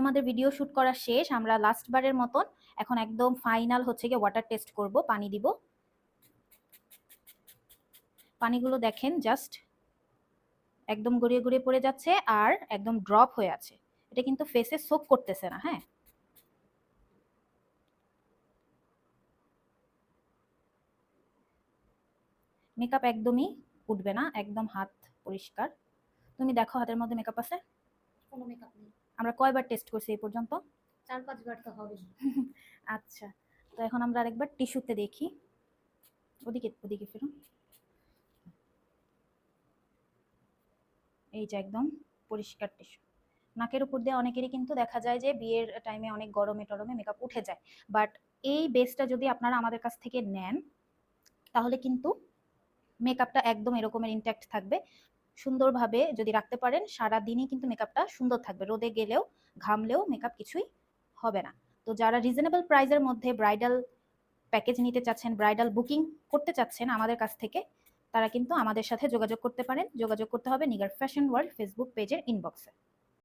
আমাদের video shoot করা শেষ, আমরা লাস্ট বারের মতন এখন একদম ফাইনাল হচ্ছে গিয়ে ওয়াটার টেস্ট করব। পানি দিব, পানিগুলো দেখেন জাস্ট একদম গড়িয়ে গড়িয়ে পড়ে যাচ্ছে আর একদম ড্রপ হয়ে আছে। এটা কিন্তু ফেসে সোক করতেছে না। হ্যাঁ, মেকআপ একদমই উঠবে না, একদম হাত পরিষ্কার। তুমি দেখো হাতের মধ্যে মেকআপ আছে? কোনো মেকআপ নেই। আমরা কয়বার টেস্ট করছি এই পর্যন্ত? 4-5 বার তো হবে। আচ্ছা, তো এখন আমরা আরেকবার টিস্যুতে দেখি। ওদিকে ওদিকে ফিরুন। এই যে একদম পরিষ্কার টিস্যু। নাকের উপর দিয়ে অনেকেরই কিন্তু দেখা যায় যে বিয়ের টাইমে অনেক গরমে টরমে মেকআপ উঠে যায়, বাট এই বেসটা যদি আপনারা আমাদের কাছ থেকে নেন তাহলে কিন্তু মেকআপটা একদম এরকমের ইনট্যাক্ট থাকবে। সুন্দরভাবে যদি রাখতে পারেন সারা দিনই কিন্তু মেকআপটা সুন্দর থাকবে, রোদে গেলেও ঘামলেও মেকআপ কিছুই হবে না। তো যারা রিজনেবল প্রাইসের মধ্যে ব্রাইডাল প্যাকেজ নিতে চাচ্ছেন, ব্রাইডাল বুকিং করতে চাচ্ছেন আমাদের কাছ থেকে, তারা কিন্তু আমাদের সাথে যোগাযোগ করতে পারেন। যোগাযোগ করতে হবে নিগার ফ্যাশন ওয়ার্ল্ড ফেসবুক পেজের ইনবক্সে।